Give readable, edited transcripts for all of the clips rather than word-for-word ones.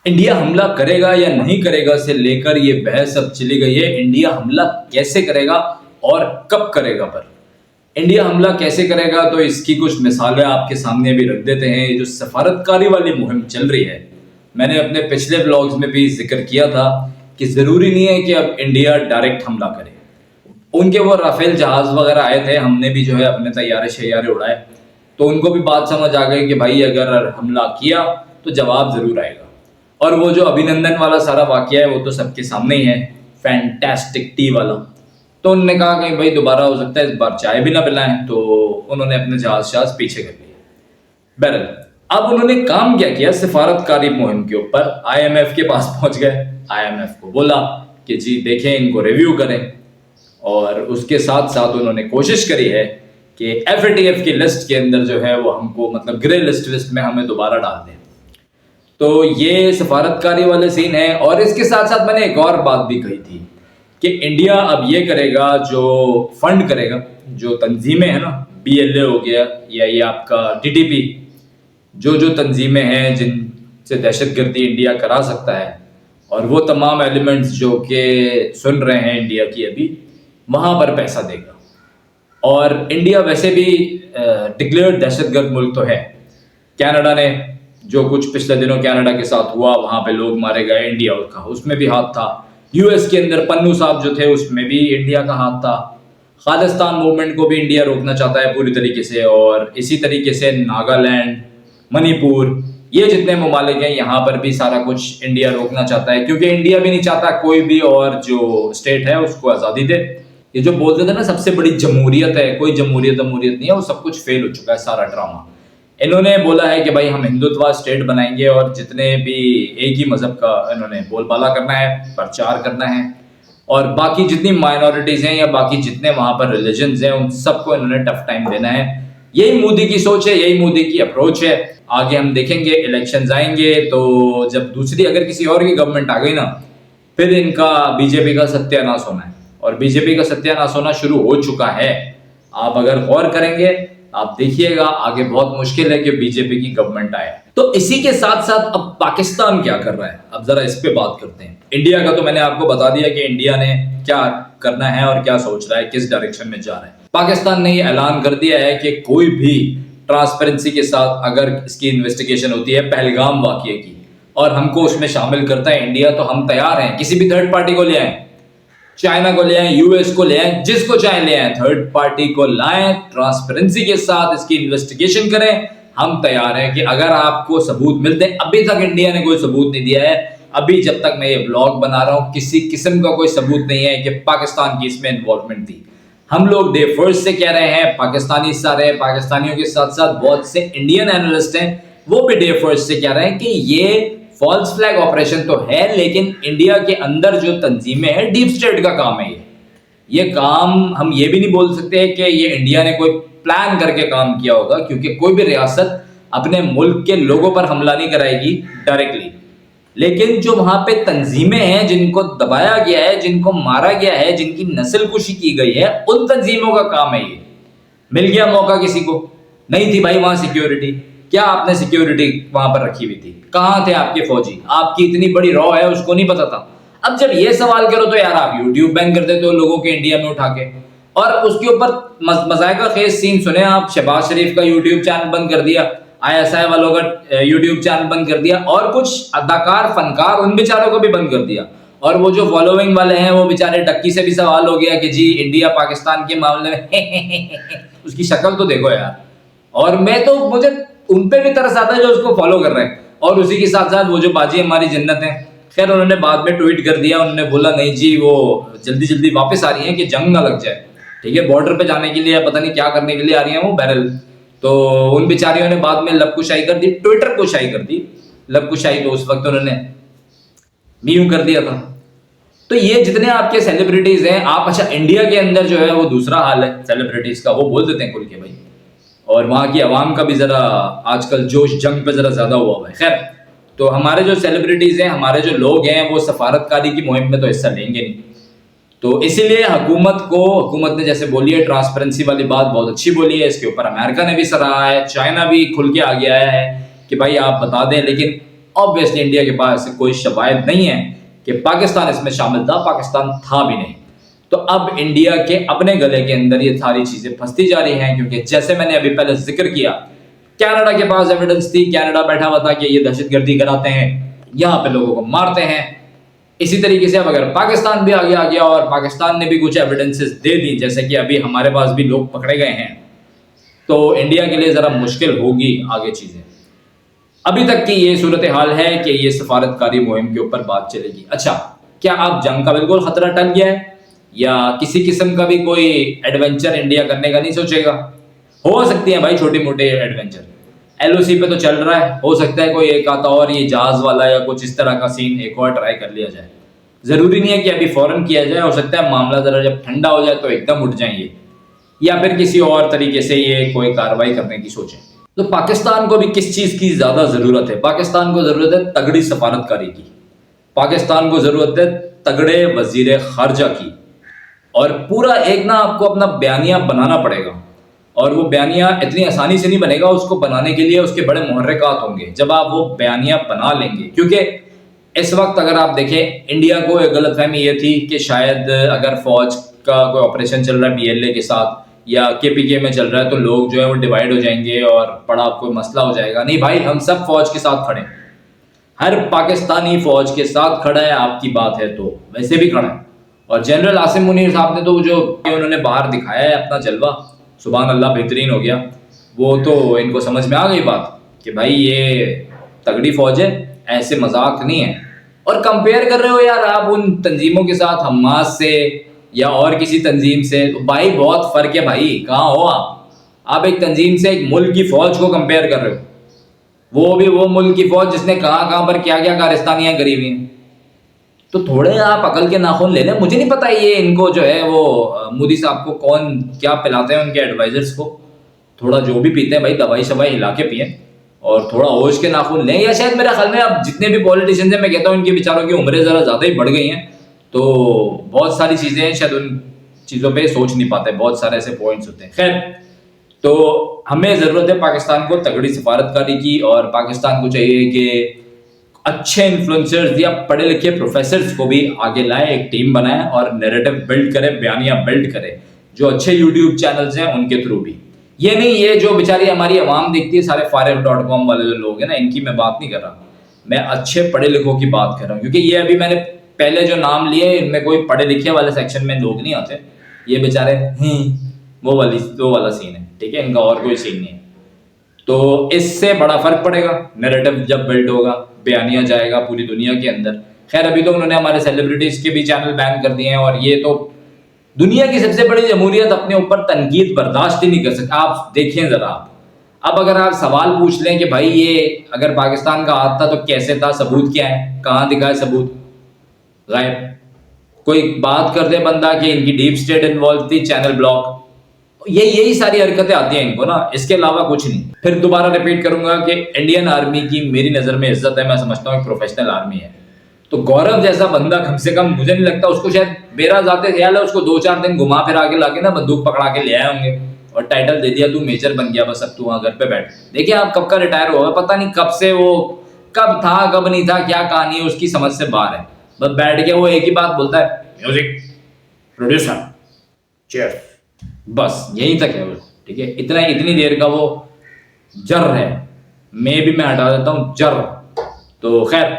India हमला करेगा या नहीं करेगा से लेकर ये बहस अब चली गई है इंडिया हमला कैसे करेगा और कब करेगा पर। इंडिया हमला कैसे करेगा तो इसकी कुछ मिसालें आपके सामने भी रख देते हैं। जो सफारतकारी वाली मुहिम चल रही है, मैंने अपने पिछले ब्लॉग्स में भी जिक्र किया था कि ज़रूरी नहीं है कि अब इंडिया डायरेक्ट हमला करे। उनके वो राफेल जहाज़ वगैरह आए थे, हमने भी जो है अपने तैयारे शैयारे उड़ाए, तो उनको भी बात समझ आ गई कि भाई अगर हमला किया तो जवाब ज़रूर आएगा। और वो जो अभिनंदन वाला सारा वाकया है वो तो सबके सामने ही है, फैंटास्टिक टी वाला। तो उन्होंने कहा कि भाई दोबारा हो सकता है इस बार चाय भी ना पिलाएं, तो उन्होंने अपने जहाज पीछे कर लिए। बहरहाल अब उन्होंने काम क्या किया, सिफारतकारी मुहिम के ऊपर आईएमएफ के पास पहुंच गए। आईएमएफ को बोला कि जी देखें, इनको रिव्यू करें, और उसके साथ साथ उन्होंने कोशिश करी है कि एफएटीएफ की लिस्ट के अंदर जो है वो हमको मतलब ग्रे लिस्ट में हमें दोबारा डाल दें। तो ये सफारतकारी वाले सीन है। और इसके साथ साथ मैंने एक और बात भी कही थी कि इंडिया अब ये करेगा, जो फंड करेगा, जो तंजीमें हैं ना, बीएलए हो गया या ये आपका टीटीपी, जो तंजीमें हैं जिनसे दहशतगर्दी इंडिया करा सकता है, और वो तमाम एलिमेंट्स जो कि सुन रहे हैं इंडिया की अभी, वहाँ पर पैसा देगा। और इंडिया वैसे भी डिक्लेयर्ड दहशतगर्द मुल्क तो है। कनाडा ने जो कुछ पिछले दिनों कनाडा के साथ हुआ, वहाँ पे लोग मारे गए, इंडिया का उसमें भी हाथ था। यूएस के अंदर पन्नू साहब जो थे उसमें भी इंडिया का हाथ था। खालिस्तान मूवमेंट को भी इंडिया रोकना चाहता है पूरी तरीके से, और इसी तरीके से नागालैंड, मणिपुर, ये जितने ममालिक हैं यहाँ पर भी सारा कुछ इंडिया रोकना चाहता है, क्योंकि इंडिया भी नहीं चाहता कोई भी और जो स्टेट है उसको आज़ादी दे। ये जो बोलते थे ना सबसे बड़ी जमहूरियत है, कोई जमहूरियत नहीं है, वो सब कुछ फेल हो चुका है सारा ड्रामा। इन्होंने बोला है कि भाई हम हिंदुत्व स्टेट बनाएंगे, और जितने भी एक ही मजहब का इन्होंने बोलबाला करना है, प्रचार करना है, और बाकी जितनी माइनॉरिटीज़ हैं या बाकी जितने वहाँ पर रिलीजन्स हैं उन सबको इन्होंने टफ टाइम देना है। यही मोदी की सोच है, यही मोदी की अप्रोच है। आगे हम देखेंगे, इलेक्शंस आएंगे तो जब दूसरी अगर किसी और की गवर्नमेंट आ गई ना, फिर इनका बीजेपी का सत्यानाश होना है, और बीजेपी का सत्यानाश होना शुरू हो चुका है। आप अगर गौर करेंगे, आप देखिएगा आगे बहुत मुश्किल है कि बीजेपी की गवर्नमेंट आए। तो इसी के साथ साथ अब पाकिस्तान क्या कर रहा है, अब जरा इस पे बात करते हैं। इंडिया का तो मैंने आपको बता दिया कि इंडिया ने क्या करना है और क्या सोच रहा है, किस डायरेक्शन में जा रहा है। पाकिस्तान ने ये ऐलान कर दिया है कि कोई भी ट्रांसपेरेंसी के साथ अगर इसकी इन्वेस्टिगेशन होती है पहलगाम वाकये की, और हमको उसमें शामिल करता है इंडिया, तो हम तैयार हैं। किसी भी थर्ड पार्टी को ले आए, चाइना को ले आए, यूएस को ले आए, जिसको चाहे ले आए, थर्ड पार्टी को लाएं, ट्रांसपेरेंसी के साथ इसकी इन्वेस्टिगेशन करें। हम तैयार हैं कि अगर आपको सबूत मिलते हैं। अभी तक इंडिया ने कोई सबूत नहीं दिया है। अभी जब तक मैं ये ब्लॉग बना रहा हूं, किसी किस्म का कोई सबूत नहीं है कि पाकिस्तान की इसमें इन्वॉल्वमेंट थी। हम लोग डे फर्स्ट से कह रहे हैं, पाकिस्तानी सारे पाकिस्तानियों के साथ साथ बहुत से इंडियन एनालिस्ट हैं, वो भी डे फर्स्ट से कह रहे हैं कि ये फॉल्स फ्लैग ऑपरेशन तो है, लेकिन इंडिया के अंदर जो तंजीमें हैं, डीप स्टेट का काम है ये काम। हम ये भी नहीं बोल सकते कि ये इंडिया ने कोई प्लान करके काम किया होगा, क्योंकि कोई भी रियासत अपने मुल्क के लोगों पर हमला नहीं कराएगी डायरेक्टली। लेकिन जो वहां पे तंजीमें हैं, जिनको दबाया गया है, जिनको मारा गया है, जिनकी नस्लकुशी की गई है, उन तंजीमों का काम है ये। मिल गया मौका किसी को, नहीं थी भाई वहां सिक्योरिटी, क्या आपने सिक्योरिटी वहां पर रखी हुई थी? कहां थे आपके फौजी? आपकी इतनी बड़ी रॉ है, उसको नहीं पता था? अब जब ये सवाल करो तो यार आप यूट्यूब बैन कर देते हो लोगों के इंडिया में उठा के, और उसके ऊपर मजाका खेज सीन सुने आप। शहबाज शरीफ का यूट्यूब चैनल बंद कर दिया, आईएसआई वालों का यूट्यूब चैनल बंद कर दिया, और कुछ अदाकार फनकार उन बेचारों को भी बंद कर दिया। और वो जो फॉलोइंग वाले हैं वो बेचारे डक्की से भी सवाल हो गया कि जी इंडिया पाकिस्तान के मामले में उसकी शक्ल तो देखो यार। और मुझे उन पे भी तरस आता है जो उसको फॉलो कर रहे हैं। और उसी के साथ साथ वो जो बाजी हमारी जन्नत है, खैर उन्होंने बाद में ट्वीट कर दिया, उन्होंने बोला नहीं जी वो जल्दी जल्दी वापस आ रही हैं कि जंग ना लग जाए, ठीक है, बॉर्डर पे जाने के लिए पता नहीं क्या करने के लिए आ रही हैं वो बैरल। तो उन बेचारियों ने बाद में लबकुशाई कर दी, ट्विटर कुशाई कर दी। लबकुशाई तो उस वक्त उन्होंने मीम कर दिया था। तो ये जितने आपके सेलिब्रिटीज हैं, आप अच्छा इंडिया के अंदर जो है वो दूसरा हाल है सेलिब्रिटीज का, वो बोल देते हैं खुल के भाई, और वहाँ की आवाम का भी ज़रा आजकल जोश जंग पे ज़रा ज़्यादा हुआ है। खैर, तो हमारे जो सेलिब्रिटीज़ हैं, हमारे जो लोग हैं, वो सफारतकारी की मुहिम में तो हिस्सा लेंगे नहीं। तो इसीलिए हुकूमत ने जैसे बोली है, ट्रांसपेरेंसी वाली बात बहुत अच्छी बोली है, इसके ऊपर अमेरिका ने भी सराहा है, चाइना भी खुल के आगे आया है कि भाई आप बता दें। लेकिन ऑब्वियसली इंडिया के पास कोई शवायद नहीं है कि पाकिस्तान इसमें शामिल था, पाकिस्तान था भी नहीं। तो अब इंडिया के अपने गले के अंदर ये सारी चीजें फंसती जा रही हैं, क्योंकि जैसे मैंने अभी पहले जिक्र किया, कनाडा के पास एविडेंस थी, कनाडा बैठा हुआ था कि ये दहशतगर्दी कराते हैं, यहाँ पे लोगों को मारते हैं। इसी तरीके से अब अगर पाकिस्तान भी आगे आ गया और पाकिस्तान ने भी कुछ एविडेंसेस दे दी, जैसे कि अभी हमारे पास भी लोग पकड़े गए हैं, तो इंडिया के लिए जरा मुश्किल होगी आगे चीजें। अभी तक की ये सूरत हाल है कि ये सफारतकारी मुहिम के ऊपर बात चलेगी। अच्छा, क्या अब जंग का बिल्कुल खतरा टल गया है या किसी किस्म का भी कोई एडवेंचर इंडिया करने का नहीं सोचेगा? हो सकती है भाई छोटी मोटे एडवेंचर, एलओसी पे तो चल रहा है, हो सकता है कोई एक आता और ये जहाज वाला या कुछ इस तरह का सीन एक और ट्राई कर लिया जाए। जरूरी नहीं है कि अभी फौरन किया जाए, हो सकता है मामला जरा जब ठंडा हो जाए तो एकदम उठ जाएंगे, या फिर किसी और तरीके से ये कोई कार्रवाई करने की सोचें। तो पाकिस्तान को भी किस चीज की ज्यादा जरूरत है? पाकिस्तान को जरूरत है तगड़ी सफारतकारी की, पाकिस्तान को जरूरत है तगड़े वजीर खारजा की, और पूरा एक ना आपको अपना बयानिया बनाना पड़ेगा। और वो बयानिया इतनी आसानी से नहीं बनेगा, उसको बनाने के लिए उसके बड़े मुहर्रिकात होंगे जब आप वो बयानिया बना लेंगे। क्योंकि इस वक्त अगर आप देखें, इंडिया को एक गलतफहमी ये थी कि शायद अगर फौज का कोई ऑपरेशन चल रहा है बीएलए के साथ या केपीके में चल रहा है तो लोग जो है वो डिवाइड हो जाएंगे और बड़ा कोई मसला हो जाएगा। नहीं भाई, हम सब फौज के साथ खड़े, हर पाकिस्तानी फौज के साथ खड़ा है। आपकी बात है तो वैसे भी खड़ा है। और जनरल आसिम मुनीर साहब ने तो जो उन्होंने बाहर दिखाया है अपना जलवा, सुभान अल्लाह, बेहतरीन हो गया। वो तो इनको समझ में आ गई बात कि भाई ये तगड़ी फौज है, ऐसे मजाक नहीं है। और कंपेयर कर रहे हो यार आप उन तंजीमों के साथ, हमास से या और किसी तंजीम से, तो भाई बहुत फर्क है भाई। कहाँ हो आप एक तंजीम से एक मुल्क की फौज को कंपेयर कर रहे हो, वो भी वो मुल्क की फौज जिसने कहाँ कहाँ पर क्या क्या कारस्तानियां करी हुई हैं। तो थोड़े आप अकल के नाखून ले लें। मुझे नहीं पता ये इनको जो है वो मोदी साहब को कौन क्या पिलाते हैं, उनके एडवाइजर्स को। थोड़ा जो भी पीते हैं भाई दवाई शवाई हिला के पिए और थोड़ा होश के नाखून लें। या शायद मेरे ख्याल में अब जितने भी पॉलिटिशियंस हैं, मैं कहता हूँ इनके बेचारों की उम्रें ज़रा ज़्यादा ही बढ़ गई हैं, तो बहुत सारी चीज़ें हैं शायद उन चीज़ों पे सोच नहीं पाते, बहुत सारे ऐसे पॉइंट्स होते हैं। खैर, तो हमें ज़रूरत है पाकिस्तान को तगड़ी सफारतकारी की, और पाकिस्तान को चाहिए कि अच्छे इन्फ्लुएंसर्स या पढ़े लिखे प्रोफेसर्स को भी आगे लाए, एक टीम बनाए और नैरेटिव बिल्ड करे, बयानिया बिल्ड करे, जो अच्छे यूट्यूब चैनल्स हैं उनके थ्रू भी। ये नहीं ये जो बेचारी हमारी आवाम देखती है, सारे फारिग.com वाले जो लोग हैं ना, इनकी मैं बात नहीं कर रहा, मैं अच्छे पढ़े लिखों की बात कर रहा हूँ। क्योंकि ये अभी मैंने पहले जो नाम लिए इनमें कोई पढ़े लिखे वाले सेक्शन में लोग नहीं आते, ये बेचारे वो वाला सीन है, ठीक है, इनका और कोई सीन नहीं है। तो इससे बड़ा फर्क पड़ेगा, नैरेटिव जब बिल्ड होगा, बयानिया जाएगा पूरी दुनिया के अंदर। खैर, अभी तो उन्होंने हमारे सेलिब्रिटीज के भी चैनल बैन कर दिए हैं, और ये तो दुनिया की सबसे बड़ी जमहूरियत अपने ऊपर तनकीद बर्दाश्त ही नहीं कर सकती। आप देखिए जरा, अब अगर आप सवाल पूछ लें कि भाई ये अगर पाकिस्तान का हाथ था तो कैसे था, सबूत क्या है, कहाँ दिखाए सबूत, गायब। कोई बात कर दे बंदा कि इनकी डीप स्टेट इन्वॉल्व थी, चैनल ब्लॉक, यही सारी हरकतें आती हैं इनको ना, इसके अलावा कुछ नहीं। फिर दोबारा रिपीट करूंगा कि इंडियन आर्मी की मेरी नजर में इज्जत है, मैं समझता हूँ एक प्रोफेशनल आर्मी है। तो गौरव जैसा बंदा कम से कम, मुझे नहीं लगता उसको, शायद मेरा जाते ख्याल है उसको 2-4 दिन घुमा फिरा के लाके ना बंदूक पकड़ा के ले आए होंगे और टाइटल दे दिया, तू मेजर बन गया, बस अब तू वहां घर पे बैठ। देखिए आप कब का रिटायर हुआ, पता नहीं कब से, वो कब था कब नहीं था, क्या कहानी है उसकी समझ से बाहर है। बस बैठ के वो एक ही बात बोलता है, म्यूजिक प्रोड्यूसर चेयर, बस यहीं तक है वो, ठीक है। इतनी देर का वो जर है, मैं हटा देता हूँ जर। तो खैर,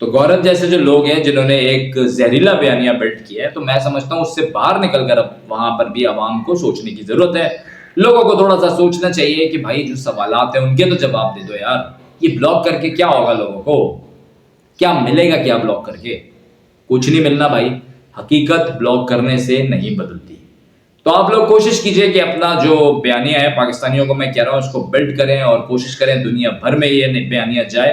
तो गौरव जैसे जो लोग हैं जिन्होंने एक जहरीला बयानिया बिल्ड किया है, तो मैं समझता हूँ उससे बाहर निकल कर अब वहां पर भी आवाम को सोचने की जरूरत है। लोगों को थोड़ा सा सोचना चाहिए कि भाई जो सवालात हैं उनके तो जवाब दे दो यार। ये ब्लॉक करके क्या होगा, लोगों को क्या मिलेगा, क्या ब्लॉक करके? कुछ नहीं मिलना भाई, हकीकत ब्लॉक करने से नहीं बदलती। तो आप लोग कोशिश कीजिए कि अपना जो बयानिया है, पाकिस्तानियों को मैं कह रहा हूँ, उसको बिल्ड करें और कोशिश करें दुनिया भर में ये बयानिया जाए,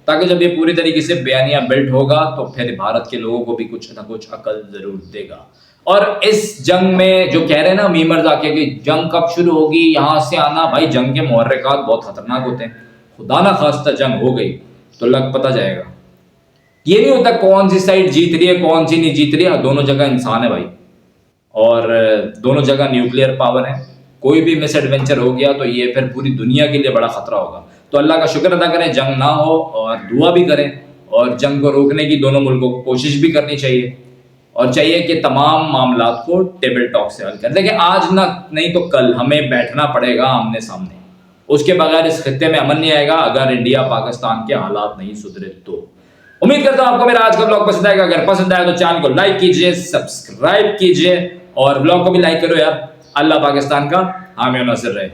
ताकि जब ये पूरी तरीके से बयानिया बिल्ड होगा तो फिर भारत के लोगों को भी कुछ ना कुछ अकल जरूर देगा। और इस जंग में जो कह रहे हैं ना मीमर्स आके कि जंग कब शुरू होगी, यहां से आना, भाई जंग के मुहर्रिकात बहुत खतरनाक होते हैं। खुदा ना खास्ता जंग हो गई तो लग पता जाएगा। ये नहीं होता कौन सी साइड जीत रही है कौन सी नहीं जीत रही है, दोनों जगह इंसान है भाई, और दोनों जगह न्यूक्लियर पावर है। कोई भी मिस एडवेंचर हो गया तो ये फिर पूरी दुनिया के लिए बड़ा खतरा होगा। तो अल्लाह का शुक्र अदा करें, जंग ना हो, और दुआ भी करें, और जंग को रोकने की दोनों मुल्कों को कोशिश भी करनी चाहिए, और चाहिए कि तमाम मामलात को टेबल टॉक से हल करें। देखिए, आज ना नहीं तो कल हमें बैठना पड़ेगा आमने सामने, उसके बगैर इस खित्ते में अमन नहीं आएगा अगर इंडिया पाकिस्तान के हालात नहीं सुधरे तो। उम्मीद करता हूं आपको मेरा आज का ब्लॉग पसंद आएगा। अगर पसंद आया तो चैनल को लाइक कीजिए, सब्सक्राइब कीजिए, और ब्लॉग को भी लाइक करो यार। अल्लाह पाकिस्तान का हामी और नासिर रहे।